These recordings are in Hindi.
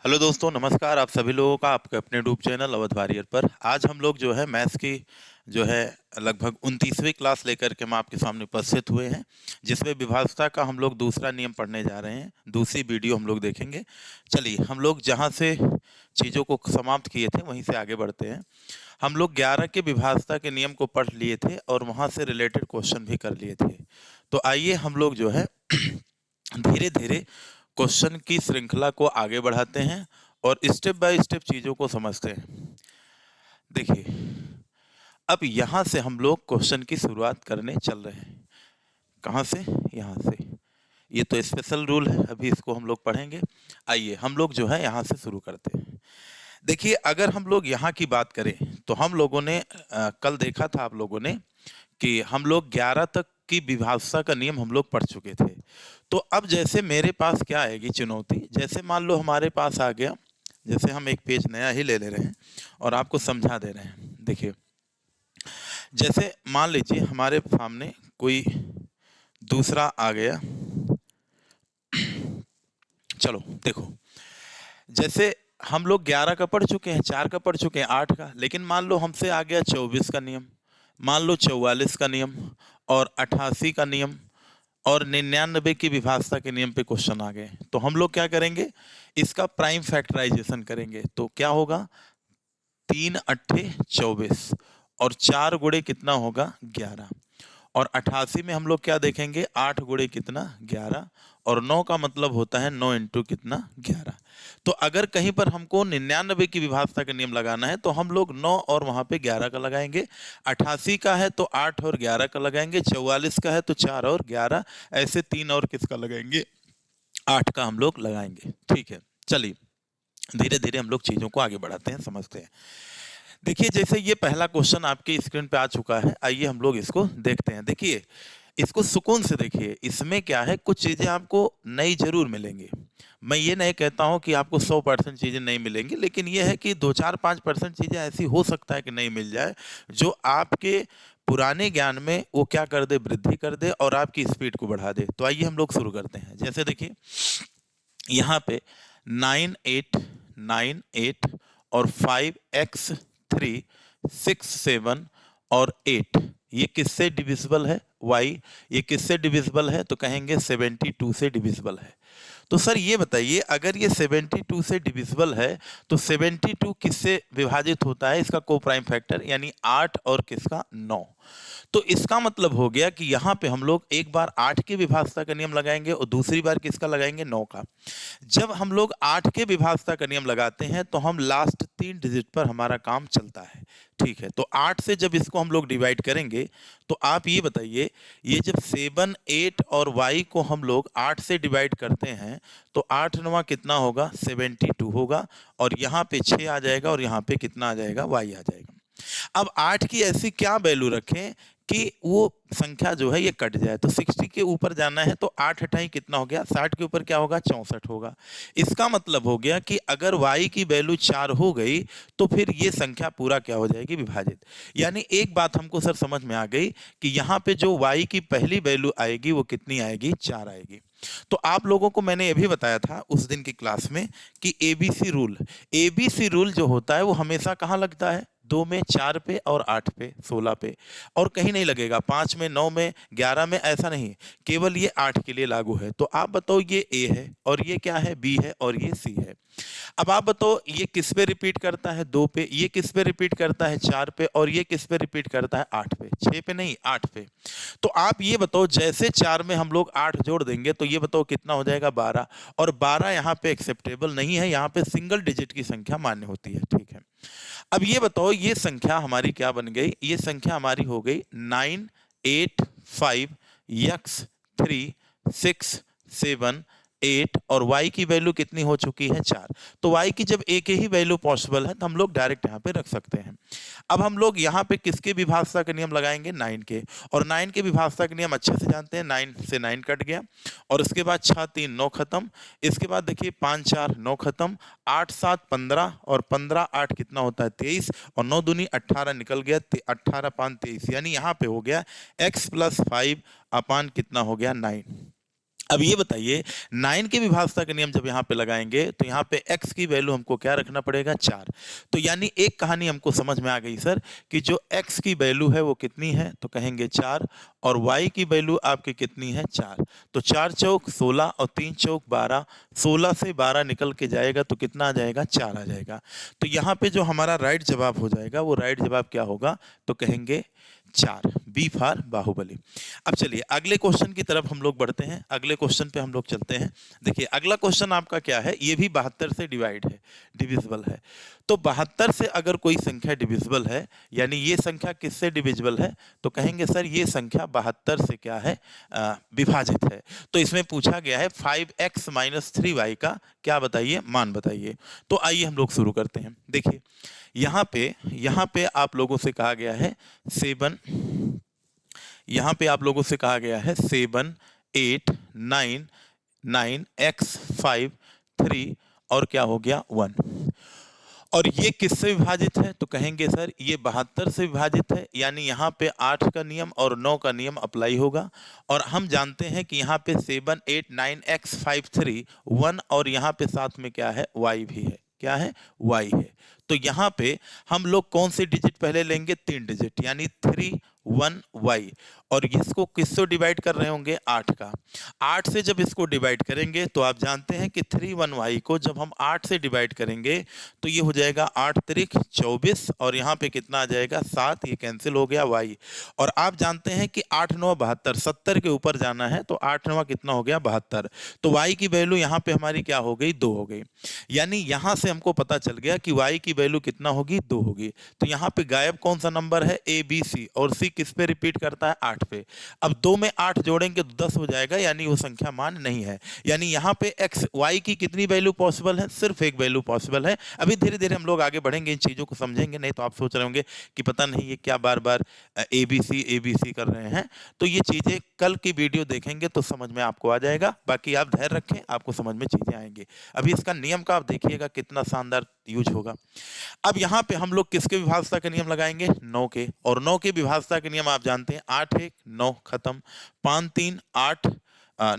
हेलो दोस्तों, नमस्कार। आप सभी लोगों का आपके अपने यूट्यूब चैनल अवध वॉरियर पर आज हम लोग जो है मैथ्स की जो है लगभग 29वीं क्लास लेकर के हम आपके सामने उपस्थित हुए हैं, जिसमें विभाज्यता का हम लोग दूसरा नियम पढ़ने जा रहे हैं। दूसरी वीडियो हम लोग देखेंगे। चलिए, हम लोग जहाँ से चीज़ों को समाप्त किए थे वहीं से आगे बढ़ते हैं। हम लोग 11 के विभाज्यता के नियम को पढ़ लिए थे और वहाँ से रिलेटेड क्वेश्चन भी कर लिए थे। तो आइए हम लोग जो है धीरे धीरे क्वेश्चन की श्रृंखला को आगे बढ़ाते हैं और स्टेप बाय स्टेप चीज़ों को समझते हैं। देखिए, अब यहाँ से हम लोग क्वेश्चन की शुरुआत करने चल रहे हैं। कहाँ से? यहाँ से। ये तो स्पेशल रूल है, अभी इसको हम लोग पढ़ेंगे। आइए हम लोग जो है यहाँ से शुरू करते हैं। देखिए, अगर हम लोग यहाँ की बात करें तो हम लोगों ने कल देखा था आप लोगों ने कि हम लोग 11 तक की विभाज्यता का नियम हम लोग पढ़ चुके थे। तो अब जैसे मेरे पास क्या आएगी चुनौती, जैसे मान लो हमारे पास आ गया, जैसे हम एक पेज नया ही ले ले रहे हैं और आपको समझा दे रहे हैं। देखिए, जैसे मान लीजिए हमारे सामने कोई दूसरा आ गया। चलो देखो, जैसे हम लोग 11 का पढ़ चुके हैं, 4 का पढ़ चुके हैं, 8 का, लेकिन मान लो हमसे आ गया 24 का नियम, मान लो 44 का नियम और 88 का नियम और 99 की विभाज्यता के नियम पे क्वेश्चन आ गए। तो हम लोग क्या करेंगे, इसका प्राइम फैक्टराइजेशन करेंगे। तो क्या होगा, 3 अट्ठे 24 और 4 गुणे कितना होगा 11 और 88 में हम लोग क्या देखेंगे, 8 गुणे कितना 11 और 9 का मतलब होता है 9 इंटू कितना 11। तो अगर कहीं पर हमको 99 की विभाज्यता का नियम लगाना है तो हम लोग 9 और वहां पे 11 का लगाएंगे। 88 का है तो 8 और 11 का लगाएंगे। 44 का है तो 4 और 11, ऐसे 3 और किसका लगाएंगे, 8 का हम लोग लगाएंगे। ठीक है, चलिए धीरे धीरे हम लोग चीजों को आगे बढ़ाते हैं, समझते हैं। देखिए, जैसे ये पहला क्वेश्चन आपके स्क्रीन पे आ चुका है, आइए हम लोग इसको देखते हैं। देखिए, इसको सुकून से देखिए। इसमें क्या है, कुछ चीजें आपको नई जरूर मिलेंगी। मैं ये नहीं कहता हूं कि आपको 100% चीजें नहीं मिलेंगी, लेकिन ये है कि 2 4 5% चीजें ऐसी हो सकता है कि नहीं मिल जाए, जो आपके पुराने ज्ञान में वो क्या कर दे, वृद्धि कर दे और आपकी स्पीड को बढ़ा दे। तो आइए हम लोग शुरू करते हैं। जैसे देखिए, यहाँ पे 9 8 और 5x3 6 7 और 8, ये किससे डिविजिबल है? y। ये किससे डिविजिबल है? तो कहेंगे 72 से डिविजिबल है। तो सर ये बताइए, अगर ये 72 से डिविजिबल है तो 72 किससे विभाजित होता है? इसका को प्राइम फैक्टर, यानी 8 और किसका 9। तो इसका मतलब हो गया कि यहाँ पे हम लोग एक बार 8 की विभाज्यता का नियम लगाएंगे और दूसरी बार किसका लगाएंगे, 9 का। जब हम लोग 8 के विभाज्यता का नियम लगाते हैं तो हम लास्ट 3 डिजिट पर हमारा काम चलता है। ठीक है, तो 8 से जब इसको हम लोग डिवाइड करेंगे तो आप ये बताइए, ये जब 7 8 और y को हम लोग 8 से डिवाइड करते हैं तो 8 9 कितना होगा, 72 होगा और यहाँ पे 6 आ जाएगा और यहाँ पे कितना आ जाएगा, y आ जाएगा। अब 8 की ऐसी क्या वैल्यू रखें कि वो संख्या जो है ये कट जाए। तो 60 के ऊपर जाना है तो 8 हटाई कितना हो गया, 60 के ऊपर क्या होगा, 64 होगा। इसका मतलब हो गया कि अगर y की वैल्यू 4 हो गई तो फिर ये संख्या पूरा क्या हो जाएगी, विभाजित। यानी एक बात हमको सर समझ में आ गई कि यहाँ पे जो y की पहली वैल्यू आएगी वो कितनी आएगी, 4 आएगी। तो आप लोगों को मैंने ये भी बताया था उस दिन की क्लास में कि एबीसी रूल जो होता है वो हमेशा कहाँ लगता है, 2 में, 4 पे और 8 पे, 16 पे, और कहीं नहीं लगेगा। 5 में, 9 में, 11 में, ऐसा नहीं, केवल ये 8 के लिए लागू है। तो आप बताओ, ये ए है और ये क्या है, बी है और ये सी है। अब आप बताओ, ये किस पे रिपीट करता है, 2 पे, ये किस पे रिपीट करता है, 4 पे, और ये किस पे रिपीट करता है, 8 पे। 6 पे नहीं, 8 पे। तो आप ये बताओ, जैसे 4 में हम लोग 8 जोड़ देंगे तो ये बताओ कितना हो जाएगा, 12। और 12 यहाँ पे एक्सेप्टेबल नहीं है, यहाँ पे सिंगल डिजिट की संख्या मान्य होती है। ठीक है, अब ये बताओ, ये संख्या हमारी क्या बन गई, ये संख्या हमारी हो गई 9 8 5 x 3 6 7 8 और y की वैल्यू कितनी हो चुकी है, 4। तो y की जब एक ही वैल्यू पॉसिबल है तो हम लोग डायरेक्ट यहाँ पे रख सकते हैं। अब हम लोग यहाँ पे किसके विभाज्यता का नियम लगाएंगे, 9 के। और 9 के विभाज्यता का नियम अच्छे से जानते हैं, 9 से 9 कट गया और उसके बाद 6 3 9 खत्म। इसके बाद देखिए 5 4 9 खत्म, 8 7 15 और 15 8 कितना होता है, 23 और 9 दूनी 18 निकल गया, 18 5 23, यानी यहाँ पे हो गया x + 5 अपान कितना हो गया, 9। अब ये बताइए 9 के विभाजता का नियम जब यहाँ पे लगाएंगे तो यहाँ पे x की वैल्यू हमको क्या रखना पड़ेगा 4। तो यानी एक कहानी हमको समझ में आ गई सर कि जो x की वैल्यू है वो कितनी है, तो कहेंगे 4, और y की वैल्यू आपकी कितनी है 4। तो 4 चौक 16 और 3 चौक 12, 16 से 12 निकल के जाएगा तो कितना आ जाएगा 4 आ जाएगा। तो यहाँ पे जो हमारा राइट जवाब हो जाएगा वो राइट जवाब क्या होगा, तो कहेंगे 4, बी फॉर बाहुबली। अब चलिए अगले क्वेश्चन की तरफ हम लोग बढ़ते हैं, अगले क्वेश्चन पे हम लोग चलते हैं। देखिए अगला क्वेश्चन आपका क्या है, ये भी 72 से डिवाइड है, डिविजिबल है। तो 72 से अगर कोई संख्या डिविजिबल है, यानी ये संख्या किससे डिविजिबल है, तो कहेंगे सर ये संख्या 72 से क्या है, विभाजित है। तो इसमें पूछा गया है 5x माइनस 3y का क्या बताइए, मान बताइए। तो आइए हम लोग शुरू करते हैं। देखिए यहाँ पे आप लोगों से कहा गया है 7, यहाँ पे आप लोगों से कहा गया है 7, 8, 9, 9 x 5 3 और क्या हो गया 1। और ये किससे विभाजित है, तो कहेंगे सर ये 72 से विभाजित है, यानी यहाँ पे 8 का नियम और 9 का नियम अप्लाई होगा। और हम जानते हैं कि यहाँ पे 7, 8, 9 x 5 3 1 और यहाँ पे साथ में क्या है y भी है, क्या है y है। तो यहाँ पे हम लोग कौन से डिजिट पहले लेंगे, 3 डिजिट, यानी 3 1 y, और इसको किससे डिवाइड कर रहे होंगे 8 का। 8 से जब इसको डिवाइड करेंगे तो आप जानते हैं कि 3 1 y को जब हम 8 से डिवाइड करेंगे तो ये हो जाएगा 8 त्रिक 24 और यहाँ पे कितना आ जाएगा 7, ये कैंसिल हो गया y। और आप जानते हैं कि 8 9 72, 70 के ऊपर जाना है तो 8 9 कितना हो गया 72। तो y की वैल्यू यहाँ पे हमारी क्या हो गई 2 हो गई। यानी यहाँ से हमको पता चल गया कि y की वैल्यू कितना होगी 2 होगी। तो यहाँ पे गायब कौन सा नंबर है, a b c, और c किस पे रिपीट करता है 8 पे। अब 2 में 8 जोड़ेंगे तो 10 हो जाएगा, यानी वो संख्या मान नहीं है। यानी यहाँ पे x y की कितनी वैल्यू पॉसिबल है, सिर्फ एक वैल्यू पॉसिबल है। अभी धीरे धीरे हम लोग आगे बढ़ेंगे, इन चीजों को समझेंगे, नहीं तो आप सोच रहे होंगे कि पता नहीं ये क्या बार बार ABC कर रहे हैं। तो ये चीजें कल की वीडियो देखेंगे तो समझ में आपको आ जाएगा। बाकी आप धैर्य रखें, आपको समझ में चीजें आएंगी। अभी इसका नियम का आप देखिएगा कितना शानदार यूज होगा। अब यहाँ पे हम लोग किसके विभाजता का नियम लगाएंगे, 9 के, और 9 के विभाजता के नियम आप जानते हैं 8 1 9 खत्म, 5 3 8,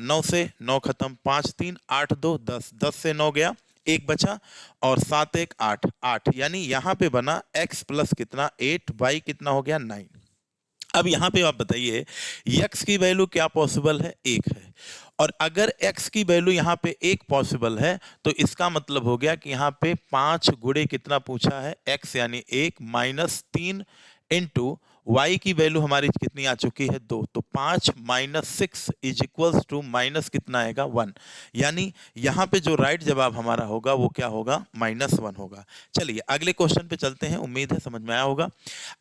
9 से 9 खत्म, 5 3 8 2 10, 10 से 9 गया, एक बचा, और 7 1 8 8, यानी यहाँ पे बना x प्लस कितना 8, y कितना हो गया 9। अब यहाँ पे आप बताइए x की वैल्यू क्या पॉसिबल है, 1 है, और अगर x की वैल्यू यहाँ पे 1 पॉसिबल है तो इसका मतलब हो गया कि यहाँ पे 5 गुणे कितना पूछा है x, यानी 1 माइनस 3 इंटू y की वैल्यू हमारी कितनी आ चुकी है 2, तो 5 minus 6 is equals to minus कितना आएगा 1। यानी यहाँ पे जो राइट जवाब हमारा होगा वो क्या होगा, -1 होगा। चलिए अगले क्वेश्चन पे चलते हैं, उम्मीद है समझ में आया होगा।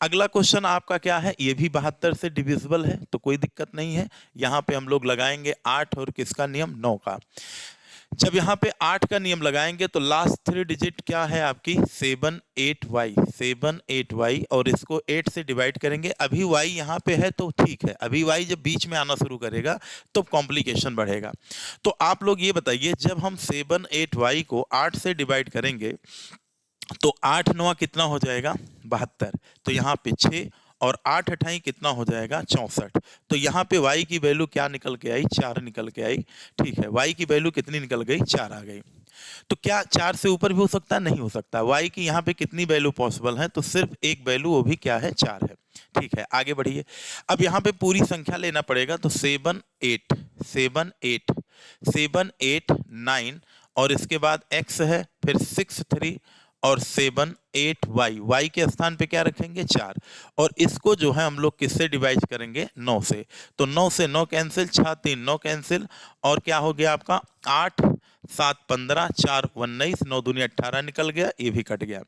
अगला क्वेश्चन आपका क्या है, ये भी 72 से डिविजिबल है तो कोई दिक्कत नहीं है। यहाँ पे हम लोग लगाएंगे 8 और किसका नियम 9 का। जब यहाँ पे 8 का नियम लगाएंगे तो लास्ट 3 डिजिट क्या है आपकी 7 8 y, और इसको 8 से डिवाइड करेंगे। अभी y यहाँ पे है तो ठीक है, अभी y जब बीच में आना शुरू करेगा तो कॉम्प्लिकेशन बढ़ेगा। तो आप लोग ये बताइए जब हम 7 8 y को 8 से डिवाइड करेंगे तो 8 9 कितना हो जाएगा 72, तो यहाँ पे 6 और 8 अठाई कितना हो जाएगा 64। तो यहाँ पे y की वैल्यू क्या निकल के आई, 4 निकल के आई। ठीक है, y की वैल्यू कितनी निकल गई, 4 आ गई। तो क्या 4 से ऊपर भी हो सकता है, नहीं हो सकता। y की यहाँ पे कितनी वैल्यू पॉसिबल है, तो सिर्फ एक वैल्यू, वो भी क्या है 4 है। ठीक है, आगे बढ़िए। अब यहाँ पे पूरी संख्या लेना पड़ेगा, तो 7 8 7 8 7 8 9, और इसके बाद x है, फिर 6 3 और 7 8 y के स्थान पे क्या रखेंगे 4, और इसको जो है हम लोग किससे डिवाइड करेंगे 9 से। तो 9 से 9 कैंसिल, 6 3 9 कैंसिल, और क्या हो गया आपका 8 7 15 4 19, 9 दूनी 18 निकल गया, ये भी कट गया।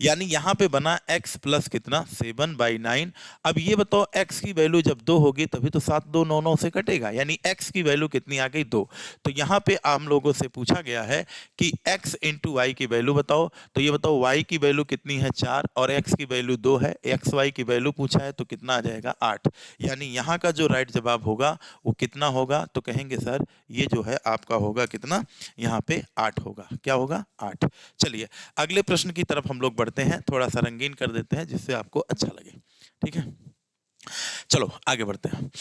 यानी यहाँ पे बना x प्लस कितना 7/9। अब ये बताओ x की वैल्यू जब 2 होगी तभी तो 7 2 9 9 से कटेगा, यानी x की वैल्यू कितनी आ गई 2। तो यहाँ पे हम लोगों से पूछा गया है कि x इंटू वाई की वैल्यू बताओ। तो ये बताओ y की वैल्यू कितनी है 4 और x की वैल्यू 2 है, एक्स वाई की वैल्यू पूछा है तो कितना आ जाएगा 8। यानी यहाँ का जो राइट जवाब होगा वो कितना होगा, तो कहेंगे सर ये जो है आपका होगा कितना, यहाँ पे 8 होगा। क्या होगा 8। चलिए अगले प्रश्न की तरफ हम लोग बढ़ते हैं, थोड़ा सा रंगीन कर देते हैं जिससे आपको अच्छा लगे। ठीक है, चलो आगे बढ़ते हैं।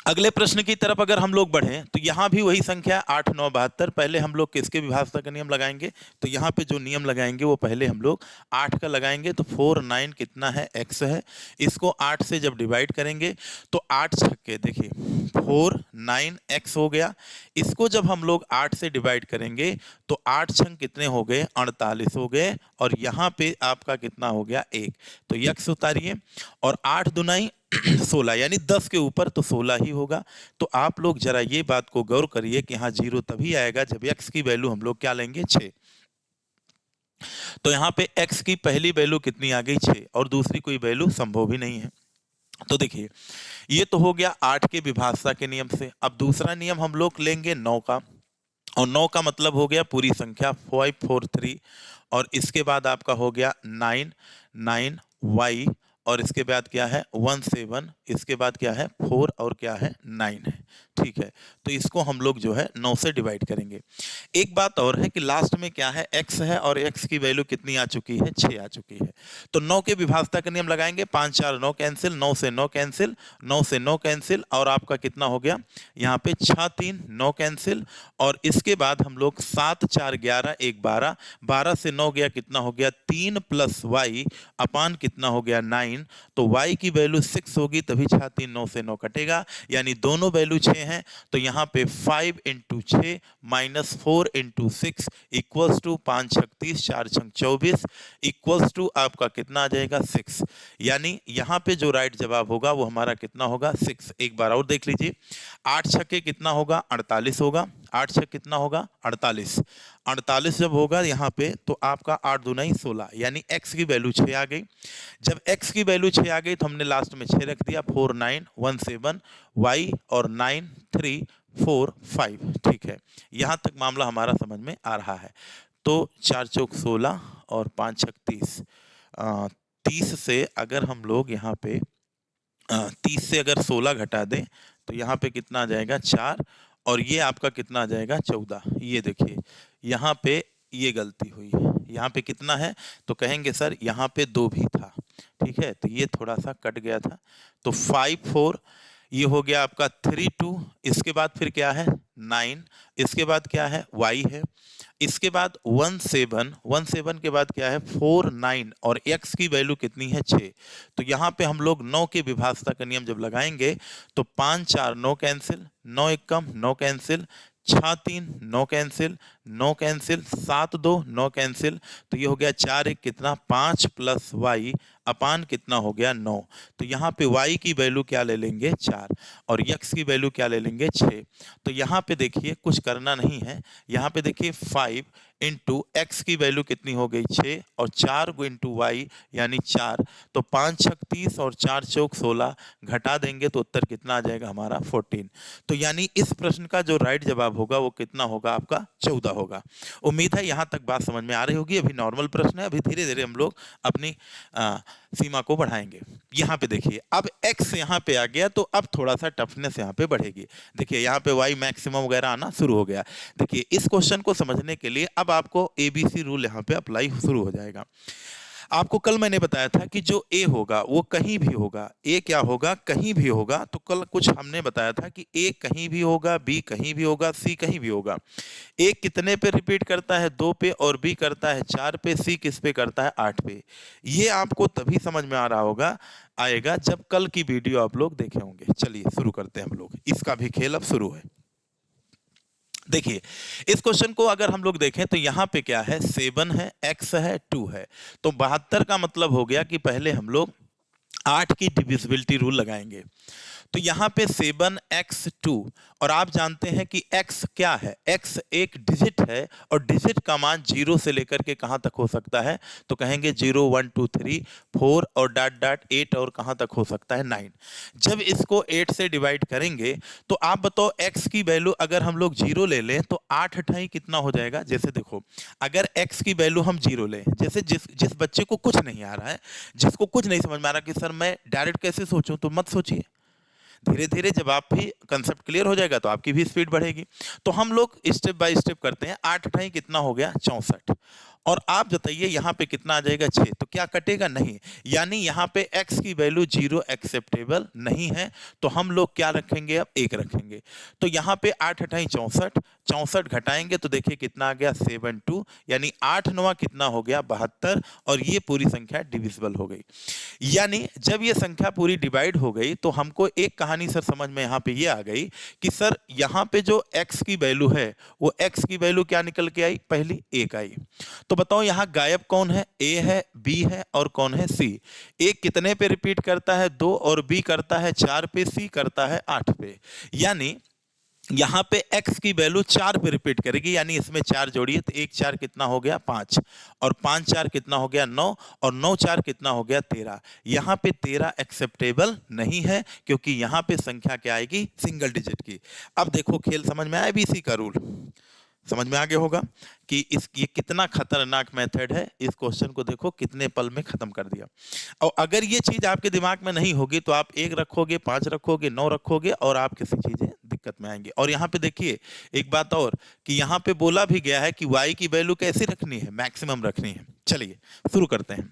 अगले प्रश्न की तरफ अगर हम लोग बढ़ें तो यहाँ भी वही संख्या 8 9 72। पहले हम लोग किसके विभाज्यता का नियम लगाएंगे, तो यहाँ पे जो नियम लगाएंगे वो पहले हम लोग 8 का लगाएंगे। तो 4 9 कितना है, x है। इसको 8 से जब डिवाइड करेंगे तो 8 छक्के देखिए 4 9 x हो गया। इसको जब हम लोग 8 से डिवाइड करेंगे तो 8 छंग कितने हो गए, 48 हो गए। और यहाँ पे आपका कितना हो गया, 1। तो x उतारिए और 8 दुनाई 16, यानी 10 के ऊपर तो 16 ही होगा। तो आप लोग जरा ये बात को गौर करिए कि हाँ 0 तभी आएगा जब x की वैल्यू हम लोग क्या लेंगे, 6। तो यहाँ पे x की पहली वैल्यू कितनी आ गई, 6, और दूसरी कोई वैल्यू संभव ही नहीं है। तो देखिए ये तो हो गया 8 के विभाज्यता के नियम से। अब दूसरा नियम हम लोग लेंगे 9 का, और 9 का मतलब हो गया पूरी संख्या 5 4 3, और इसके बाद आपका हो गया 9 9 y, और इसके बाद क्या है 1 7, इसके बाद क्या है 4, और क्या है 9 है। ठीक है, तो इसको हम लोग जो है 9 से डिवाइड करेंगे। एक बात और है कि लास्ट में क्या है, x है, और x की वैल्यू कितनी आ चुकी है, 6 आ चुकी है। तो 9 के विभाज्यता का नियम लगाएंगे, 5 4 9 कैंसिल, 9 से 9 कैंसिल, 9 से 9 कैंसिल, और आपका कितना हो गया यहाँ पे 6 3 9 कैंसिल। और इसके बाद हम लोग 7 4 11 1 12, 12 से 9 गया कितना हो गया 3 प्लस y अपान कितना हो गया 9। तो y की वैल्यू 6 होगी, तभी 6 3 9 से 9 कटेगा, यानी दोनों वैल्यू 6 हैं। तो यहाँ पे 5 into 6 minus 4 into 6 equals to 5 6 30 4 6 24 equals to आपका कितना आ जाएगा 6। यानी यहाँ पे जो राइट जवाब होगा वो हमारा कितना होगा 6। एक बार और देख लीजिए, 8 छक्के कितना होगा 48 होगा, 8 छक्के कितना होगा 48। 48 जब होगा यहाँ पे तो आपका 8 दूना 16, यानी x की वैल्यू 6 आ गई। जब x की वैल्यू 6 आ गई तो हमने लास्ट में 6 रख दिया, 4 9 1 7 y, और 9 3 4 5। ठीक है, यहाँ तक मामला हमारा समझ में आ रहा है। तो 4 चौक 16 और 5 छक 30, 30 से अगर हम लोग यहाँ पे 30 से अगर 16 घटा दें तो यहाँ पे कितना आ जाएगा 4, और ये आपका कितना आ जाएगा 14। ये देखिए यहाँ पे ये गलती हुई है, यहाँ पे कितना है, तो कहेंगे सर यहाँ पे 2 भी था। ठीक है, तो ये थोड़ा सा कट गया था। तो 5 4, ये हो गया आपका 3 2, इसके बाद फिर क्या है 9, इसके बाद क्या है y है, इसके बाद 1 7, 1 7 के बाद क्या है 4 9, और x की वैल्यू कितनी है 6। तो यहाँ पे हम लोग 9 के विभाज्यता का नियम जब लगाएंगे तो 5 4 9 कैंसिल, 9 1 कम 9 कैंसिल, 6 3 9 कैंसिल, 9 कैंसिल, 7 2 9 कैंसिल। तो ये हो गया 4 1 कितना 5 प्लस y अपान कितना हो गया 9। तो यहाँ पे y की वैल्यू क्या ले लेंगे 4, और x की वैल्यू क्या ले लेंगे 6। तो यहाँ पे देखिए कुछ करना नहीं है, यहाँ पे देखिए 5 इंटू एक्स की वैल्यू कितनी हो गई 6, और 4 इंटू वाई यानी 4। तो 5 छक 30 और 4 चौक 16, घटा देंगे तो उत्तर कितना आ जाएगा हमारा 14। तो यानी इस प्रश्न का जो राइट जवाब होगा वो कितना होगा आपका 14 होगा। उम्मीद है यहाँ तक बात समझ में आ रही होगी। अभी नॉर्मल प्रश्न है, अभी धीरे धीरे हम लोग अपनी सीमा को बढ़ाएंगे। यहाँ पे देखिए अब x यहाँ पे आ गया तो अब थोड़ा सा टफनेस यहाँ पे बढ़ेगी। देखिए यहाँ पे y मैक्सिमम वगैरह आना शुरू हो गया। देखिए इस क्वेश्चन को समझने के लिए अब आपको ABC रूल यहाँ पे अप्लाई शुरू हो जाएगा। आपको कल मैंने बताया था कि जो A होगा वो कहीं भी होगा, A क्या होगा कहीं भी होगा। तो कल कुछ हमने बताया था कि A कहीं भी होगा, B कहीं भी होगा, C कहीं भी होगा। A कितने पे रिपीट करता है 2 पे, और B करता है 4 पे, C किस पे करता है 8 पे। ये आपको तभी समझ में आ रहा होगा आएगा जब कल की वीडियो आप लोग देखे होंगे। चलिए शुरू करते हैं हम लोग, इसका भी खेल अब शुरू है। देखिए इस क्वेश्चन को अगर हम लोग देखें तो यहाँ पे क्या है 7 है, x है, 2 है। तो 72 का मतलब हो गया कि पहले हम लोग 8 की डिविजिबिलिटी रूल लगाएंगे। तो यहाँ पे 7x2, और आप जानते हैं कि x क्या है, x एक डिजिट है, और डिजिट का मान 0 से लेकर के कहाँ तक हो सकता है, तो कहेंगे 0 1 2 3 4 और डॉट डॉट 8, और कहाँ तक हो सकता है 9। जब इसको 8 से डिवाइड करेंगे तो आप बताओ x की वैल्यू अगर हम लोग 0 ले लें तो 8 अठाई कितना हो जाएगा। जैसे देखो अगर x की वैल्यू हम 0 लें, जैसे जिस बच्चे को कुछ नहीं आ रहा है, जिसको कुछ नहीं समझ में आ रहा कि सर मैं डायरेक्ट कैसे सोचूं, तो मत सोचिए, धीरे धीरे जब आप भी कंसेप्ट क्लियर हो जाएगा तो आपकी भी स्पीड बढ़ेगी। तो हम लोग स्टेप बाय स्टेप करते हैं। 8 अठाई कितना हो गया 64, और आप बताइए यहाँ पे कितना आ जाएगा 6, तो क्या कटेगा? नहीं। यानी यहाँ पे x की वैल्यू 0 एक्सेप्टेबल नहीं है, तो हम लोग क्या रखेंगे? अब 1 रखेंगे। तो यहाँ पे 8 अठाई 64, 64 घटाएंगे तो देखिए कितना आ गया 72, यानी 8 9 कितना हो गया 72, और ये पूरी संख्या डिविजिबल हो गई। यानी जब ये संख्या पूरी डिवाइड हो गई तो हमको एक कहानी सर समझ में यहाँ पे ये आ गई कि सर यहाँ पे जो x की वैल्यू है वो x की वैल्यू क्या निकल के आई? पहली 1 आई। तो बताओ यहाँ गायब कौन है? a है, b है और कौन है? c। a कितने पे रिपीट करता है? 2, और b करता है 4 पे, c करता है 8 पे। यानी यहां पे x की वैल्यू 4 पे रिपीट करेगी, यानी इसमें 4 जोड़िए तो 1 4 कितना हो गया 5, और 5 4 कितना हो गया 9, और 9 4 कितना हो गया 13। यहां पे 13 एक्सेप्टेबल नहीं है, क्योंकि यहां पे संख्या क्या आएगी? सिंगल डिजिट की। अब देखो खेल समझ में आया? बीसी का रूल समझ में आ गया होगा कि ये कितना खतरनाक मेथड है। इस क्वेश्चन को देखो कितने पल में खत्म कर दिया। और अगर ये चीज आपके दिमाग में नहीं होगी तो आप 1 रखोगे, 5 रखोगे, 9 रखोगे, और आप किसी चीजें दिक्कत में आएंगे। और यहाँ पे देखिए एक बात और, कि यहाँ पे बोला भी गया है कि y की वैल्यू कैसी रखनी है? मैक्सिमम रखनी है। चलिए शुरू करते हैं।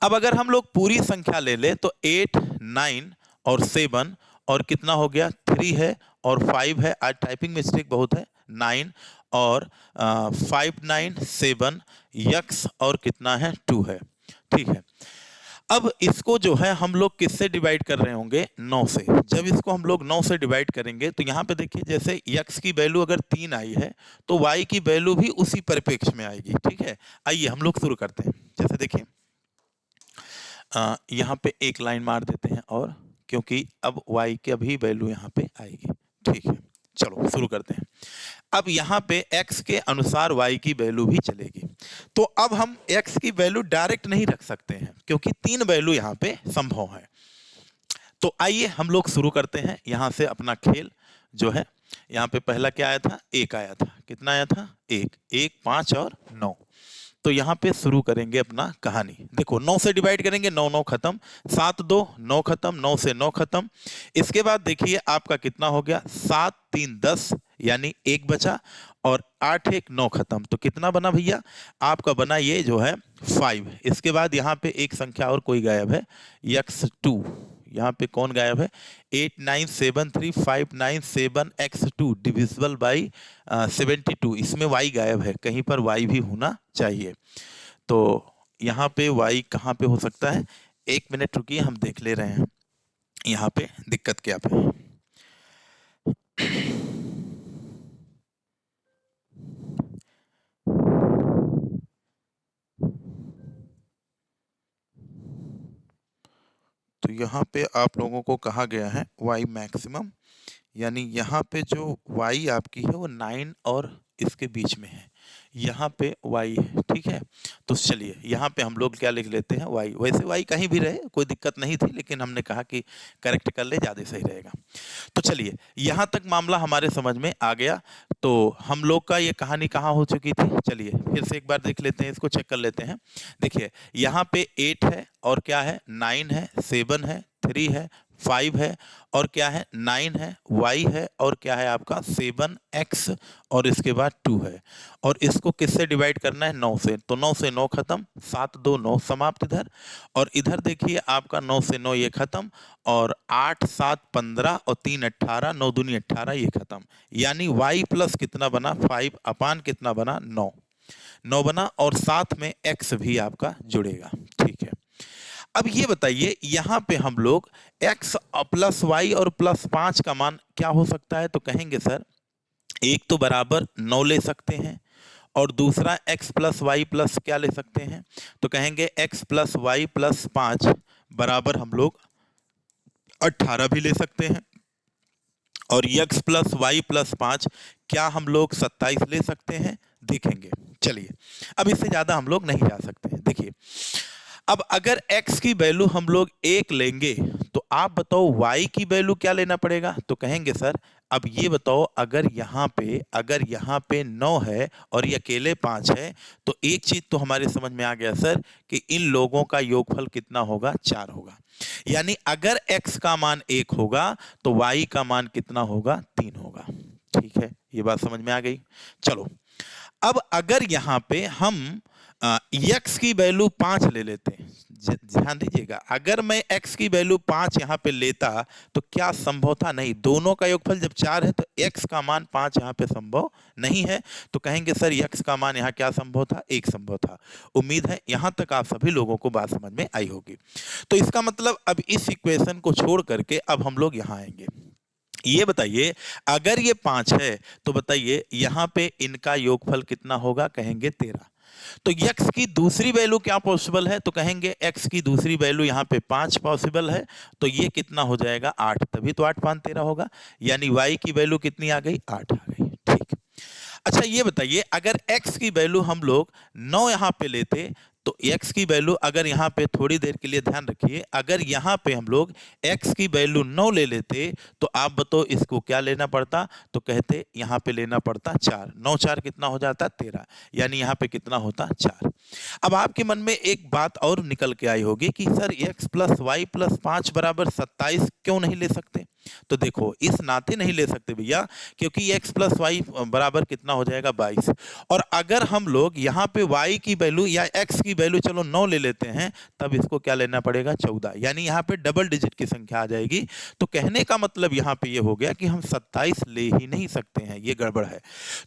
अब अगर हम लोग पूरी संख्या ले ले तो 8 9 और 7, और कितना हो गया 3 है और 5 है। आज टाइपिंग मिस्टेक बहुत है। 9 और 5 9 7 यक्स, और कितना है 2 है। ठीक है। अब इसको जो है हम लोग किससे डिवाइड कर रहे होंगे? 9 से। जब इसको हम लोग 9 से डिवाइड करेंगे तो यहाँ पे देखिए जैसे यक्स की वैल्यू अगर 3 आई है तो वाई की वैल्यू भी उसी परिप्रेक्ष्य में आएगी। ठीक है, आइए हम लोग शुरू करते हैं। जैसे देखिए यहाँ पे एक लाइन मार देते हैं, और क्योंकि अब y की अभी वैल्यू यहाँ पे आएगी। ठीक है, चलो शुरू करते हैं। अब यहाँ पे x के अनुसार y की वैल्यू भी चलेगी। तो अब हम x की वैल्यू डायरेक्ट नहीं रख सकते हैं, क्योंकि 3 वैल्यू यहाँ पे संभव है। तो आइए हम लोग शुरू करते हैं यहाँ से अपना खेल जो है। यहाँ पे पहला क्या आया था? 1 आया था। कितना आया था? 1 1 5 और 9। तो यहाँ पे शुरू करेंगे अपना कहानी। देखो 9 से डिवाइड करेंगे, 9 9 खत्म, 7 2 9 खत्म, 9 से 9 खत्म। इसके बाद देखिए आपका कितना हो गया 7 3 10, यानी 1 बचा, और 8 1 9 खत्म। तो कितना बना भैया? आपका बना ये जो है 5। इसके बाद यहाँ पे एक संख्या और कोई गायब है, x2। यहाँ पे कौन गायब है? 897359 7x2 डिविजिबल बाई 72। इसमें y गायब है, कहीं पर y भी होना चाहिए। तो यहाँ पे y कहाँ पे हो सकता है? 1 मिनट रुकिए, हम देख ले रहे हैं यहाँ पे दिक्कत क्या पे। तो यहाँ पे आप लोगों को कहा गया है y मैक्सिमम, यानी यहाँ पे जो y आपकी है वो 9 और इसके बीच में है। यहाँ पे y है। ठीक है, तो चलिए यहाँ पे हम लोग क्या लिख लेते हैं? y। वैसे y कहीं भी रहे कोई दिक्कत नहीं थी, लेकिन हमने कहा कि करेक्ट कर ले, ज़्यादा सही रहेगा। तो चलिए यहाँ तक मामला हमारे समझ में आ गया। तो हम लोग का ये कहानी कहाँ हो चुकी थी? चलिए फिर से एक बार देख लेते हैं, इसको चेक कर लेते हैं। देखिए यहाँ पे 8 है, और क्या है 9 है, 7 है, 3 है, 5 है, और क्या है 9 है, y है, और क्या है आपका 7x, और इसके बाद 2 है। और इसको किससे डिवाइड करना है? 9 से। तो 9 से 9 खत्म, 7 2 9 समाप्त इधर, और इधर देखिए आपका 9 से 9 ये खत्म, और 8 7 15 और 3 18, 9 दूनी 18 ये खत्म। यानी y प्लस कितना बना? 5 अपान कितना बना? 9 9 बना, और साथ में x भी आपका जुड़ेगा। ठीक है, अब ये बताइए यहाँ पे हम लोग x प्लस वाई और प्लस 5 का मान क्या हो सकता है? तो कहेंगे सर एक तो बराबर 9 ले सकते हैं, और दूसरा x प्लस वाई प्लस क्या ले सकते हैं? तो कहेंगे x प्लस वाई प्लस 5 बराबर हम लोग 18 भी ले सकते हैं, और x प्लस वाई प्लस 5 क्या हम लोग 27 ले सकते हैं? देखेंगे। चलिए अब इससे ज़्यादा हम लोग नहीं जा सकते हैं। देखिए अब अगर x की वैल्यू हम लोग 1 लेंगे तो आप बताओ y की वैल्यू क्या लेना पड़ेगा? तो कहेंगे सर अब ये बताओ अगर यहाँ पे 9 है और ये अकेले 5 है, तो एक चीज तो हमारे समझ में आ गया सर कि इन लोगों का योगफल कितना होगा? 4 होगा। यानी अगर x का मान 1 होगा तो y का मान कितना होगा? 3 होगा। ठीक है, ये बात समझ में आ गई। चलो अब अगर यहाँ पे हम x की वैल्यू 5 ले लेते हैं, ध्यान दीजिएगा, अगर मैं x की वैल्यू 5 यहाँ पे लेता तो क्या संभव था? नहीं। दोनों का योगफल जब 4 है तो x का मान 5 यहाँ पे संभव नहीं है। तो कहेंगे सर x का मान यहाँ क्या संभव था? 1 संभव था। उम्मीद है यहाँ तक आप सभी लोगों को बात समझ में आई होगी। तो इसका मतलब अब इस इक्वेशन को छोड़ करके अब हम लोग यहाँ आएंगे। ये बताइए, अगर ये 5 है तो बताइए यहाँ पे इनका योगफल कितना होगा? कहेंगे 13। तो x की दूसरी वैल्यू क्या पॉसिबल है? तो कहेंगे x की दूसरी वैल्यू यहाँ पे 5 पॉसिबल है, तो ये कितना हो जाएगा? 8। तभी तो 8 5 13 होगा, यानी y की वैल्यू कितनी आ गई? 8 आ गई। ठीक। अच्छा ये बताइए, अगर x की वैल्यू हम लोग 9 यहाँ पे लेते तो x की वैल्यू, अगर यहाँ पे थोड़ी देर के लिए ध्यान रखिए, अगर यहाँ पे हम लोग x की वैल्यू 9 ले लेते तो आप बताओ इसको क्या लेना पड़ता? तो कहते यहाँ पे लेना पड़ता 4। 9 4 कितना हो जाता? 13, यानी यहाँ पे कितना होता? 4। अब आपके मन में एक बात और निकल के आई होगी कि sir x plus y plus 5 बराबर 27 क्यों नहीं ले सकते? तो देखो, इस नाते नहीं ले सकते भैया, क्योंकि x प्लस वाई बराबर कितना हो जाएगा? 22। और अगर हम लोग यहाँ पे y की वैल्यू या x की वैल्यू चलो 9 ले लेते हैं, तब इसको क्या लेना पड़ेगा? 14, यानी यहाँ पे डबल डिजिट की संख्या आ जाएगी। तो कहने का मतलब यहाँ पे ये हो गया कि हम 27 ले ही नहीं सकते हैं, ये गड़बड़ है।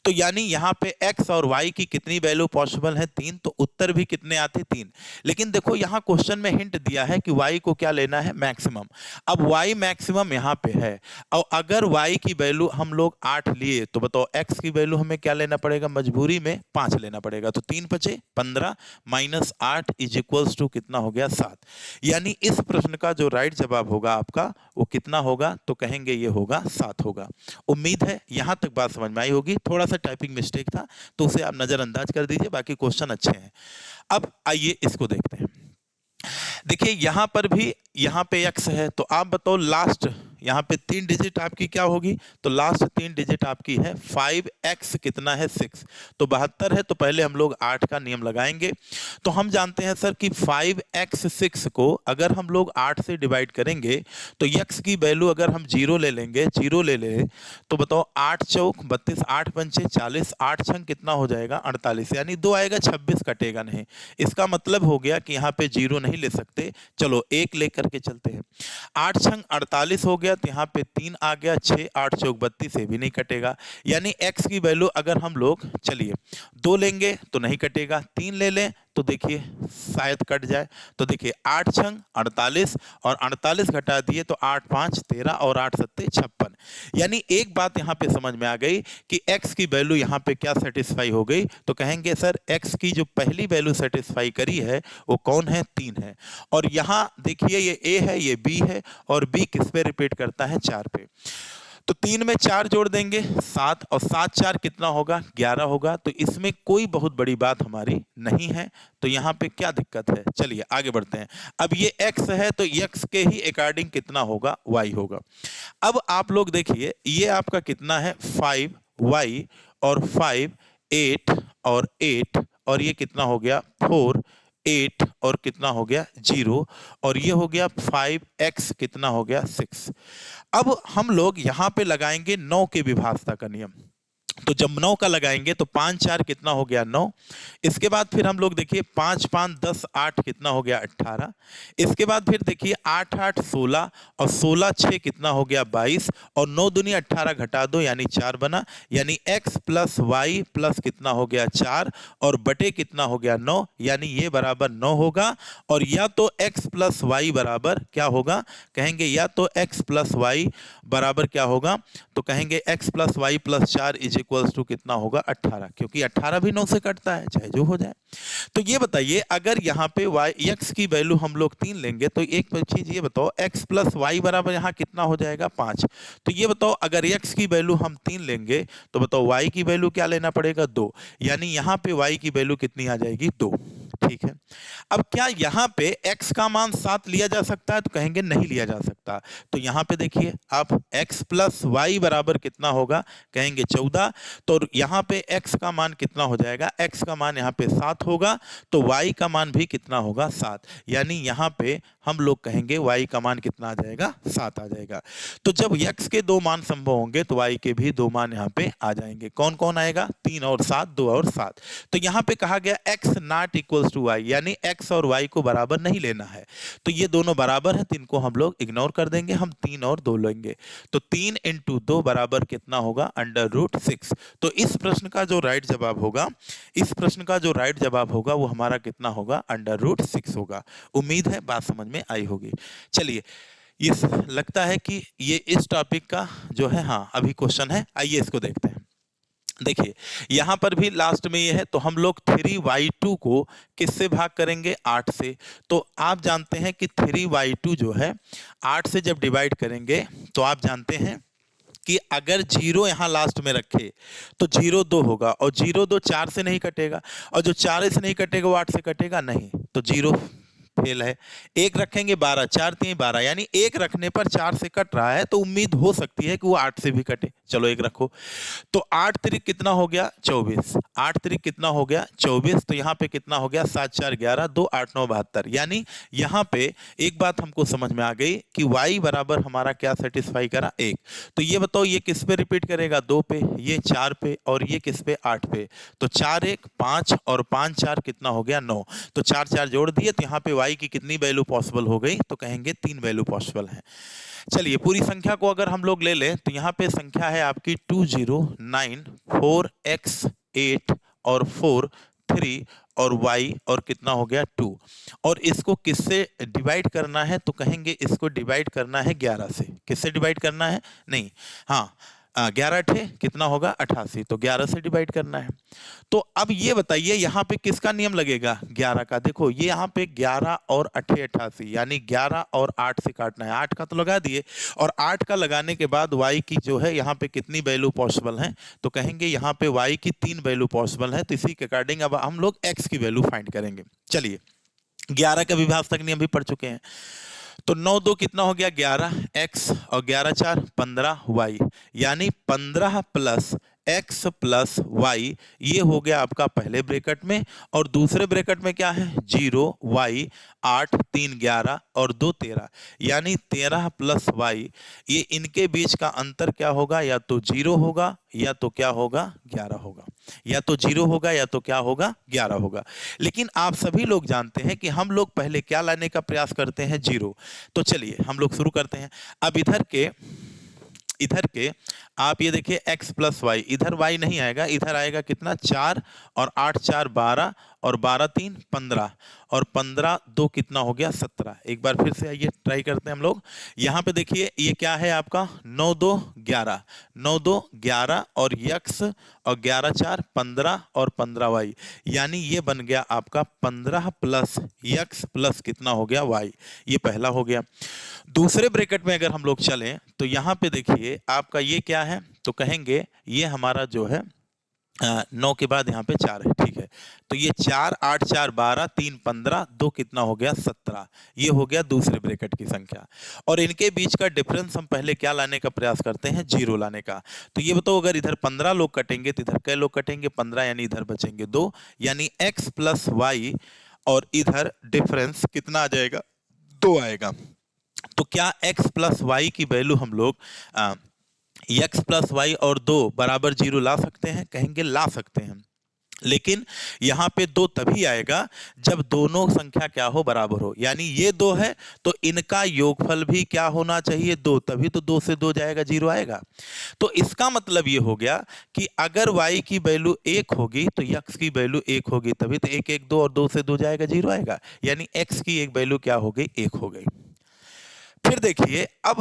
तो यानी यहाँ पे x और y की कितनी वैल्यू पॉसिबल है? 3। तो उत्तर भी कितने आते? 3। लेकिन देखो यहाँ क्वेश्चन में हिंट दिया है कि y को क्या लेना है? मैक्सिमम। अब y मैक्सिमम यहाँ पे है, और अगर y की वैल्यू हम लोग 8 लिए तो बताओ x की वैल्यू हमें क्या लेना पड़ेगा? मजबूरी में 5 लेना पड़ेगा। तो 3 5 15 माइनस 8 इज इक्वल्स टू कितना हो गया? 7। यानी इस प्रश्न का जो राइट जवाब होगा आपका वो कितना होगा? तो कहेंगे ये होगा 7 होगा। उम्मीद है यहां तक बात समझ में आई होगी। थोड़ा सा टाइपिंग मिस्टेक था तो उसे आप नजरअंदाज कर दीजिए, बाकी क्वेश्चन अच्छे हैं। अब आइए इसको देखते हैं। देखिए यहां पर भी यहाँ पे x है, तो आप बताओ लास्ट यहाँ पे 3 डिजिट आपकी क्या होगी? तो लास्ट 3 डिजिट आपकी है 5x कितना है? 6। तो 72 है, तो पहले हम लोग 8 का नियम लगाएंगे। तो हम जानते हैं सर कि 5x 6 को अगर हम लोग 8 से डिवाइड करेंगे तो x की वैल्यू अगर हम 0 ले लेंगे, 0 ले लें तो बताओ 8 चौक 32, 8 पंचे 40, 8 छंग कितना हो जाएगा? 48, यानी 2 आएगा, 26 कटेगा नहीं। इसका मतलब हो गया कि यहाँ पे 0 नहीं ले सकते। चलो 1 लेकर के चलते हैं। 8 छंग 48 हो गया, तो यहाँ पे 3 आ गया, 6 8 चौक 32 से भी नहीं कटेगा। यानी x की वैल्यू अगर हम लोग चलिए 2 लेंगे तो नहीं कटेगा, 3 ले लें तो देखिए शायद कट जाए। तो देखिए 8 छंग 48 और 48 घटा दिए तो 8 5 13 और 8 7 56। यानी एक बात यहाँ पे समझ में आ गई कि x की वैल्यू यहाँ पे क्या सेटिस्फाई हो गई? तो कहेंगे सर x की जो पहली वैल्यू सेटिस्फाई करी है वो कौन है? 3 है। और यहाँ देखिए ये a है, ये b है, और b किस पे रिपीट करता है? 4 पे। तो 3 में 4 जोड़ देंगे 7, और 7 4 कितना होगा? 11 होगा। तो इसमें कोई बहुत बड़ी बात हमारी नहीं है, तो यहाँ पे क्या दिक्कत है? चलिए आगे बढ़ते हैं। अब ये x है तो x के ही अकॉर्डिंग कितना होगा? y होगा। अब आप लोग देखिए ये आपका कितना है? 5y और 5 8 और 8, और ये कितना हो गया? 4 8 और कितना हो गया? 0, और ये हो गया 5x कितना हो गया? 6। अब हम लोग यहां पे लगाएंगे 9 के विभाजता का नियम। तो जब 9 का लगाएंगे तो 5 4 कितना हो गया? 9। इसके बाद फिर हम लोग देखिए 5 5 10 8 कितना हो गया? 18। इसके बाद फिर देखिए 8 8 16 और 16 6 कितना हो गया? 22, और 9 दूनी 18 घटा दो यानी 4 बना। यानी x प्लस वाई प्लस कितना हो गया? 4, और बटे कितना हो गया? 9, यानी ये बराबर 9 होगा। और या तो x प्लस वाई बराबर क्या होगा? कहेंगे या तो x प्लस वाई बराबर क्या होगा? तो कहेंगे x plus y plus 4 is equals to कितना होगा? 18, क्योंकि 18 भी 9 से कटता है, चाहे जो हो जाए। तो ये बताइए अगर यहाँ पे x की वैल्यू हम लोग 3 लेंगे तो एक चीज ये बताओ x प्लस वाई बराबर यहाँ कितना हो जाएगा? 5। तो ये बताओ अगर x की वैल्यू हम 3 लेंगे तो बताओ y की वैल्यू क्या लेना पड़ेगा? 2, यानी यहाँ पे y की वैल्यू कितनी आ जाएगी? 2। ठीक है। अब क्या यहाँ पे x का मान 7 लिया जा सकता है? तो कहेंगे नहीं लिया जा सकता। तो यहाँ पे देखिए आप x प्लस वाई बराबर कितना होगा? कहेंगे 14। तो यहाँ पे x का मान कितना हो जाएगा? x का मान यहाँ पे 7 होगा, तो y का मान भी कितना होगा? 7। यानी यहाँ पे हम लोग कहेंगे y का मान कितना आ जाएगा? 7 आ जाएगा। तो जब x के दो मान संभव होंगे तो y के भी दो मान यहाँ पे आ जाएंगे। कौन कौन आएगा? 3 और 7, 2 और 7। तो यहाँ पे कहा गया x not equals to y, यानी x और y को बराबर नहीं लेना है। तो ये दोनों बराबर है, तो इनको हम लोग इग्नोर कर देंगे, हम 3 और 2 लेंगे। तो 3 इंटू 2 बराबर कितना होगा? √6। तो इस प्रश्न का जो राइट जवाब होगा, इस प्रश्न का जो राइट जवाब होगा वो हमारा कितना होगा? √6 होगा। उम्मीद है बात समझ में आई होगी। चलिए, ये लगता है कि ये इस टॉपिक का जो है, हाँ अभी क्वेश्चन है, आइए इसको देखते हैं। देखिए यहां पर भी लास्ट में ये है, तो हम लोग 3y2 को किससे भाग करेंगे? 8 से। तो आप जानते हैं कि 3y2 जो है 8 से जब डिवाइड करेंगे तो आप जानते हैं कि अगर 0 यहाँ लास्ट में रखे तो 0 2 होगा, और 0 2 4 से नहीं कटेगा, और जो 4 से नहीं कटेगा वो 8 से कटेगा नहीं, तो 0 फेल है। एक रखेंगे 12, 4 3 12, यानी एक रखने पर 4 से कट रहा है, तो उम्मीद हो सकती है कि वो 8 से भी कटे। चलो एक रखो, तो 8 त्रिक कितना हो गया? 24। 8 त्रिक कितना हो गया? 24। तो यहाँ पे कितना हो गया? 7 4 11, 2 8 9 72। यानी यहाँ पे एक बात हमको समझ में आ गई कि y बराबर हमारा क्या सेटिस्फाई करा? 1। तो ये बताओ ये किस पे रिपीट करेगा? 2 पे, ये 4 पे, और ये किस पे? 8 पे। तो 4 1 5 और 5 4 कितना हो गया? 9। तो 4 4 जोड़ दिए, तो यहाँ पे y की कितनी वैल्यू पॉसिबल हो गई? तो कहेंगे 3 वैल्यू पॉसिबल है। चलिए पूरी संख्या को अगर हम लोग ले लें तो यहाँ पे संख्या है आपकी 2 0 9 4 x 8 और 4 3 और y और कितना हो गया? 2। और इसको किससे डिवाइड करना है? तो कहेंगे इसको डिवाइड करना है 11 से। किससे डिवाइड करना है? नहीं, हाँ 11 अठे कितना होगा? 88। तो 11 से डिवाइड करना है। तो अब ये बताइए यहाँ पे किसका नियम लगेगा? 11 का। देखो ये यहाँ पे 11 और 8 88, यानी 11 और 8 से काटना है। 8 का तो लगा दिए, और 8 का लगाने के बाद y की जो है यहाँ पे कितनी वैल्यू पॉसिबल है? तो कहेंगे यहाँ पे y की 3 वैल्यू पॉसिबल है। तो इसी के अकॉर्डिंग अब हम लोग x की वैल्यू फाइंड करेंगे। चलिए 11 का विभाजक नियम भी पढ़ चुके हैं। तो 9 2 कितना हो गया? 11 x, और 11 4 15 y, यानी 15 प्लस x प्लस y, ये हो गया आपका पहले ब्रैकेट में, और दूसरे ब्रैकेट में क्या है? 0 y 8 3 11 और 2 13, यानी 13 प्लस y। ये इनके बीच का अंतर क्या होगा? या तो 0 होगा या तो क्या होगा? 11 होगा। या तो 0 होगा या तो क्या होगा? 11 होगा। लेकिन आप सभी लोग जानते हैं कि हम लोग पहले क्या लाने का प्रयास करते हैं? 0। तो चलिए हम लोग शुरू करते हैं। अब इधर के आप ये देखिए x प्लस वाई, इधर y नहीं आएगा, इधर आएगा कितना? 4 और 8 4 12 और 12 3 15 और 15 2 कितना हो गया? 17। एक बार फिर से आइए ट्राई करते हैं हम लोग। यहाँ पे देखिए ये क्या है आपका? 9 2 11, 9 2 11 और x, और 11 4 15 और 15 y, यानी ये बन गया आपका 15 प्लस x प्लस कितना हो गया? y। ये पहला हो गया। दूसरे ब्रैकेट में अगर हम लोग चलें तो यहाँ पे देखिए आपका ये क्या है? तो कहेंगे ये हमारा जो है 9 के बाद यहाँ पे 4 है, ठीक है। तो ये 4 8 4 12 3 15 2 कितना हो गया? 17। ये हो गया दूसरे ब्रैकेट की संख्या। और इनके बीच का डिफरेंस हम पहले क्या लाने का प्रयास करते हैं? 0 लाने का। तो ये बताओ अगर इधर 15 लोग कटेंगे तो इधर कै लोग कटेंगे? 15, यानी इधर बचेंगे 2, यानी x प्लस वाई, और इधर डिफरेंस कितना आ जाएगा? 2 आएगा। तो क्या x प्लस वाई की वैल्यू हम लोग x प्लस वाई और 2 बराबर 0 ला सकते हैं? कहेंगे ला सकते हैं, लेकिन यहाँ पे 2 तभी आएगा जब दोनों संख्या क्या हो? बराबर हो। यानी ये 2 है तो इनका योगफल भी क्या होना चाहिए? 2, तभी तो 2 से 2 जाएगा, 0 आएगा। तो इसका मतलब ये हो गया कि अगर y की वैल्यू 1 होगी तो x की वैल्यू 1 होगी, तभी तो 1 1 2 और 2 से 2 जाएगा, 0 आएगा। यानी x की एक वैल्यू क्या हो गई? 1 हो गई। फिर देखिए अब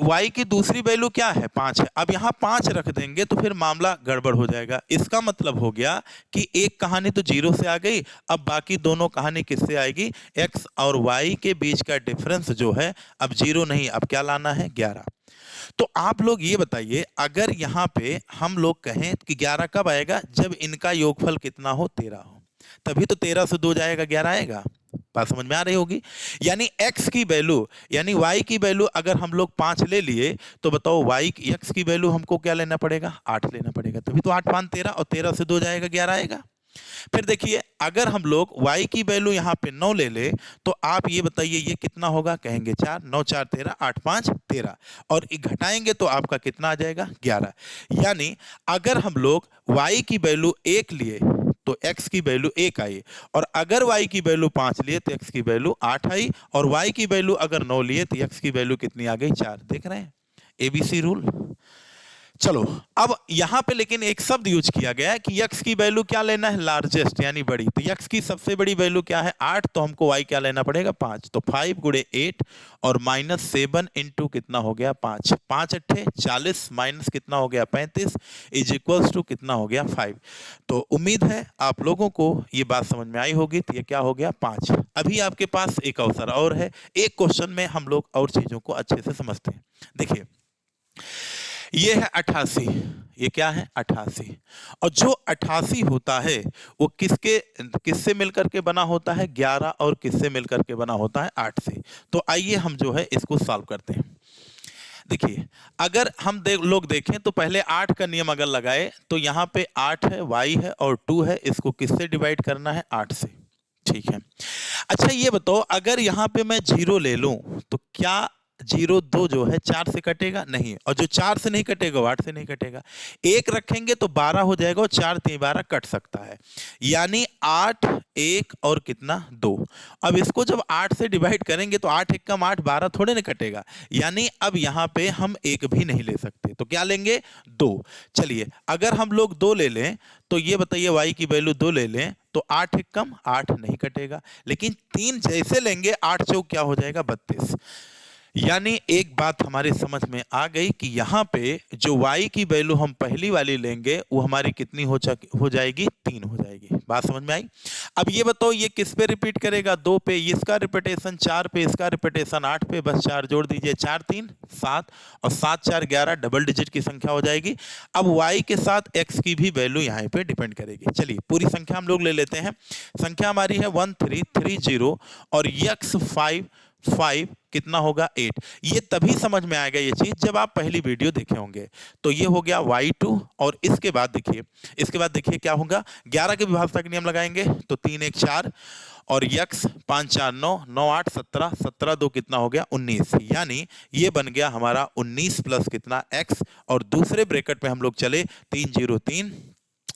y की दूसरी वैल्यू क्या है? 5 है। अब यहाँ 5 रख देंगे तो फिर मामला गड़बड़ हो जाएगा। इसका मतलब हो गया कि एक कहानी तो 0 से आ गई, अब बाकी दोनों कहानी किससे आएगी? x और y के बीच का डिफरेंस जो है अब 0 नहीं, अब क्या लाना है? 11। तो आप लोग ये बताइए, अगर यहाँ पे हम लोग कहें कि 11 कब आएगा? जब इनका योगफल कितना हो? 13 हो। तभी तो 13 से 2 जाएगा 11 आएगा। बात समझ में आ रही होगी। यानी x की वैल्यू यानी y की वैल्यू अगर हम लोग 5 ले लिए तो बताओ x की वैल्यू हमको क्या लेना पड़ेगा, 8 लेना पड़ेगा। तभी तो 8 5 13 और 13 से 2 जाएगा 11 आएगा। फिर देखिए अगर हम लोग y की वैल्यू यहाँ पे 9 ले ले तो आप ये बताइए ये कितना होगा, कहेंगे 4, 9 4 13, 8 5 13 और घटाएंगे तो आपका कितना आ जाएगा 11। यानी अगर हम लोग y की वैल्यू 1 लिए तो x की वैल्यू 1 आई, और अगर y की वैल्यू 5 लिए तो x की वैल्यू 8 आई, और y की वैल्यू अगर 9 लिए तो x की वैल्यू कितनी आ गई 4। देख रहे हैं एबीसी रूल। चलो अब यहां पे लेकिन एक शब्द यूज किया गया है कि x की वैल्यू क्या लेना है, लार्जेस्ट यानी बड़ी। तो x की सबसे बड़ी वैल्यू क्या है 8, तो हमको y क्या लेना पड़ेगा 5। तो 5 गुणे 8 और माइनस 7 इंटू कितना हो गया 5, 5 अट्ठे 40 माइनस कितना हो गया 35 इज इक्वल्स टू कितना हो गया 5। तो उम्मीद है आप लोगों को ये बात समझ में आई होगी। तो ये क्या हो गया 5। अभी आपके पास एक अवसर और है, एक क्वेश्चन में हम लोग और चीजों को अच्छे से समझते हैं। देखिए ये है 88, ये क्या है 88, और जो 88 होता है वो किससे मिलकर के बना होता है 11, और किससे मिलकर के बना होता है 8 से। तो आइए हम जो है इसको सॉल्व करते हैं। देखिए अगर हम लोग देखें तो पहले 8 का नियम अगर लगाए तो यहाँ पे 8 है, y है और 2 है, इसको किससे डिवाइड करना है 8 से। ठीक है, अच्छा ये बताओ अगर यहाँ पे मैं 0 ले लूं तो क्या 0 2 जो है 4 से कटेगा, नहीं, और जो 4 से नहीं कटेगा वो 8 से नहीं कटेगा। 1 रखेंगे तो 12 हो जाएगा, और 4 3 12 कट सकता है, यानी 8 1 और कितना 2। अब इसको जब 8 से डिवाइड करेंगे तो 8 1 कम 8 12 थोड़े ना कटेगा, यानी अब यहाँ पे हम 1 भी नहीं ले सकते, तो क्या लेंगे 2। चलिए अगर हम लोग 2 ले लें तो ये बताइए y की वैल्यू 2 ले लें तो 8 1 कम 8 नहीं कटेगा, लेकिन 3 जैसे लेंगे 8 चौक क्या हो जाएगा 32। यानी एक बात हमारी समझ में आ गई कि यहाँ पे जो y की वैल्यू हम पहली वाली लेंगे वो हमारी कितनी हो जाएगी 3 हो जाएगी। बात समझ में आई। अब ये बताओ ये किस पे रिपीट करेगा 2 पे, इसका रिपीटेशन 4 पे, इसका रिपीटेशन 8 पे, बस 4 जोड़ दीजिए 4 3 7 और 7 4 11 डबल डिजिट की संख्या हो जाएगी। अब y के साथ x की भी वैल्यू यहाँ पे डिपेंड करेगी। चलिए पूरी संख्या हम लोग ले लेते हैं। संख्या हमारी है 1330 और x 5 कितना होगा 8। ये तभी समझ में आएगा ये चीज जब आप पहली वीडियो देखे होंगे। तो ये हो गया y2, और इसके बाद देखिए क्या होगा 11 के विभाजक नियम लगाएंगे तो 3 1 4 और x 5 4 9 9 8 17 17 2 कितना हो गया 19, यानी ये बन गया हमारा 19 प्लस कितना x, और दूसरे ब्रैकेट में हम लोग चले 3 0 3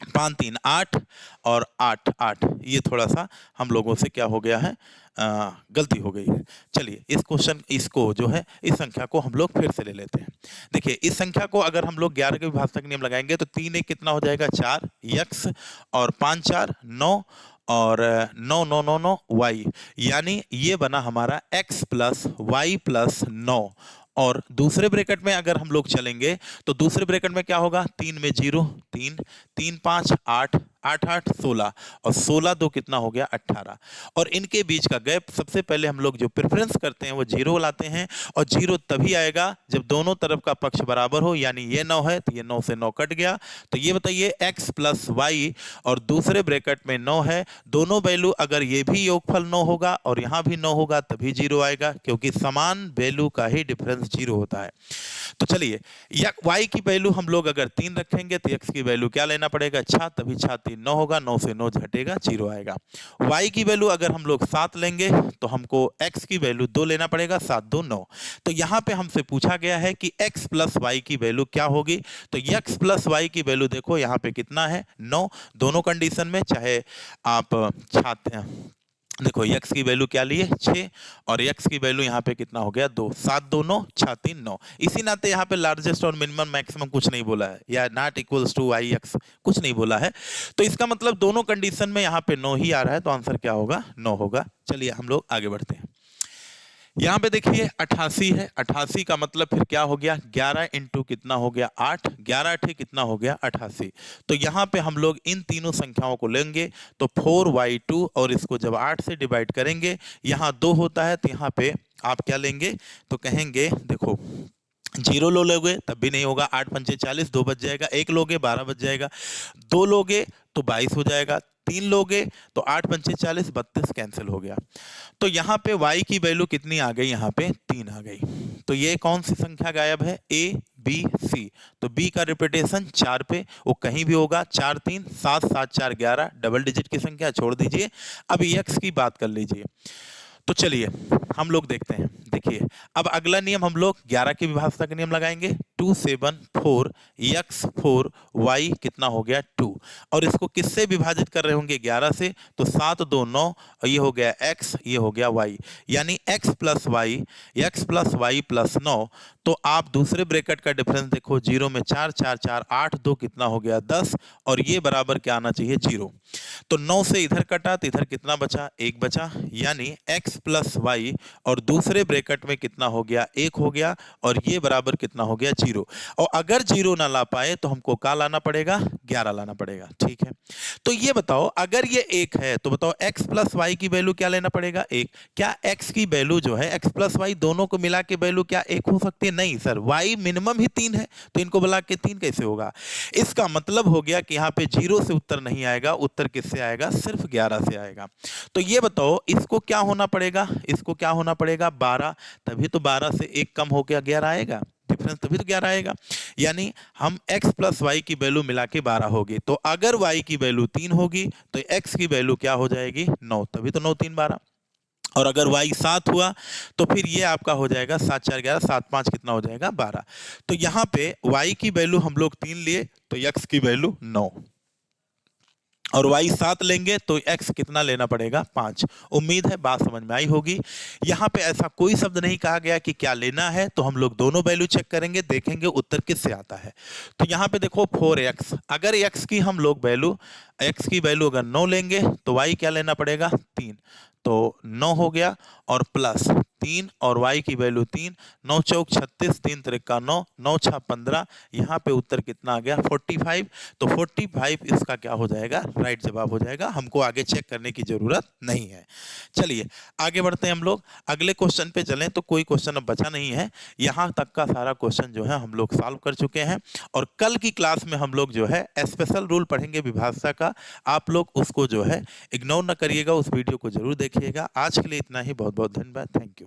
5 3 8 और 8 8। ये थोड़ा सा हम लोगों से क्या हो गया है गलती हो गई है। चलिए इसको जो है इस संख्या को हम लोग फिर से ले लेते हैं। देखिए इस संख्या को अगर हम लोग 11 के विभाजक नियम लगाएंगे तो 3 1 कितना हो जाएगा 4 x और 5 4 9 और 9 9 9 9 y, यानी ये बना हमारा x प्लस वाई प्लस 9। और दूसरे ब्रैकेट में अगर हम लोग चलेंगे तो दूसरे ब्रैकेट में क्या होगा 3 में 0 3 3 5 8 8 8 16 और 16 2 कितना हो गया 18, और इनके बीच का गैप सबसे पहले हम लोग जो प्रेफरेंस करते हैं वो 0 लाते हैं, और 0 तभी आएगा जब दोनों तरफ का पक्ष बराबर हो, यानी ये 9 है तो ये 9 से 9 कट गया। तो ये बताइए x प्लस वाई और दूसरे ब्रैकेट में 9 है, दोनों वैल्यू अगर ये भी योगफल 9 होगा और यहाँ भी 9 होगा तभी 0 आएगा, क्योंकि समान वैल्यू का ही डिफरेंस 0 होता है। तो चलिए y की वैल्यू हम लोग अगर 3 रखेंगे तो x की वैल्यू क्या लेना पड़ेगा 6, तभी 6 3 9 होगा, 9 से 9 घटेगा 0 आएगा। y की वैल्यू अगर हम लोग 7 लेंगे तो हमको x की वैल्यू 2 लेना पड़ेगा, 7 2 9। तो यहाँ पे हमसे पूछा गया है कि x प्लस वाई की वैल्यू क्या होगी। तो x प्लस वाई की वैल्यू देखो यहाँ पे कितना है 9, दोनों कंडीशन में चाहे आप छात्र हैं। देखो x की वैल्यू क्या लिए 6 और x की वैल्यू यहाँ पे कितना हो गया 2, 7 2 9 6 3 9। इसी नाते यहाँ पे लार्जेस्ट और मिनिमम मैक्सिमम कुछ नहीं बोला है, या not equals to y x कुछ नहीं बोला है। तो इसका मतलब दोनों कंडीशन में यहाँ पे 9 ही आ रहा है, तो आंसर क्या होगा 9 होगा। चलिए हम लोग आगे बढ़ते हैं। यहाँ पे देखिए 88 है, 88 का मतलब फिर क्या हो गया 11 इंटू कितना हो गया 8, 11 8 कितना हो गया 88। तो यहाँ पे हम लोग इन तीनों संख्याओं को लेंगे तो 4y2 और इसको जब 8 से डिवाइड करेंगे, यहाँ 2 होता है तो यहाँ पे आप क्या लेंगे तो कहेंगे देखो जीरो लो लोगे तब भी नहीं होगा, 8 पंचे 40, 2 बच जाएगा, 1 लोगे 12 बच जाएगा, 2 लोगे तो 22 हो जाएगा, 3 लोगे तो 8 पंचे 40, 32 कैंसिल हो गया। तो यहाँ पे y की वैल्यू कितनी आ गई, यहाँ पे 3 आ गई। तो ये कौन सी संख्या गायब है, a b c। तो b का रिपीटेशन 4 पे, वो कहीं भी होगा, 4 3 7 7 4 11, डबल डिजिट की संख्या, छोड़ दीजिए। अब x की बात कर लीजिए। तो चलिए हम लोग देखते हैं। देखिए अब अगला नियम हम लोग 11 की विभाज्यता का नियम लगाएंगे। 2 7 4 x 4 y कितना हो गया 2, और इसको किससे विभाजित कर रहे होंगे 11 से, तो 7 2 9, और ये हो गया x, ये हो गया y, यानी x प्लस वाई प्लस 9। तो आप दूसरे ब्रैकेट का डिफरेंस देखो, 0 में 4 4 4 8 2 कितना हो गया 10, और ये बराबर क्या आना चाहिए 0। तो 9 से इधर कटा तो इधर कितना बचा, 1 बचा, यानी x प्लस वाई, और दूसरे ब्रैकेट में कितना हो गया 1 हो गया, और ये बराबर कितना हो गया 0। और अगर 0 ना ला पाए तो हमको क्या लाना पड़ेगा, 11 लाना पड़ेगा। ठीक है, तो ये बताओ अगर ये 1 है तो बताओ x प्लस वाई की वैल्यू क्या लेना पड़ेगा 1। क्या x की वैल्यू जो है x प्लस वाई दोनों को मिला के वैल्यू क्या 1 हो सकती है, नहीं सर, y मिनिमम ही 3 है, तो इनको मिला के 3 कैसे होगा। इसका मतलब हो गया कि यहाँ पे 0 से उत्तर नहीं आएगा, उत्तर किससे आएगा, सिर्फ 11 से आएगा। तो ये बताओ इसको क्या होना पड़ेगा, इसको क्या होना पड़ेगा 12, तभी तो 12 से 1 कम हो गया 11 आएगा, डिफरेंस तभी तो 11 आएगा। यानी हम x प्लस वाई की वैल्यू मिला के 12 होगी। तो अगर y की वैल्यू 3 होगी तो x की वैल्यू क्या हो जाएगी 9, तभी तो 9 3 12। और अगर y 7 हुआ तो फिर ये आपका हो जाएगा 7 4 11, 7 5 कितना हो जाएगा 12। तो यहाँ पे y की वैल्यू हम लोग 3 लिए तो x की वैल्यू 9, और y 7 लेंगे तो x कितना लेना पड़ेगा 5। उम्मीद है बात समझ में आई होगी। यहाँ पे ऐसा कोई शब्द नहीं कहा गया कि क्या लेना है, तो हम लोग दोनों वैल्यू चेक करेंगे, देखेंगे उत्तर किससे आता है। तो यहाँ पे देखो 4x, अगर x की हम लोग वैल्यू, x की वैल्यू अगर 9 लेंगे तो y क्या लेना पड़ेगा 3, तो 9 हो गया, और प्लस 3 और y की वैल्यू 3, 9 चौक 36, 3 त्रिका 9, 9 छः 15, यहाँ पे उत्तर कितना आ गया 45। तो 45 इसका क्या हो जाएगा, राइट जवाब हो जाएगा, हमको आगे चेक करने की जरूरत नहीं है। चलिए आगे बढ़ते हैं हम लोग, अगले क्वेश्चन पे चलें। तो कोई क्वेश्चन अब बचा नहीं है, यहाँ तक का सारा क्वेश्चन जो है हम लोग सॉल्व कर चुके हैं, और कल की क्लास में हम लोग जो है स्पेशल रूल पढ़ेंगे विभाज्यता का। आप लोग उसको जो है इग्नोर ना करिएगा, उस वीडियो को जरूर देखिएगा। आज के लिए इतना ही, बहुत बहुत धन्यवाद, थैंक यू।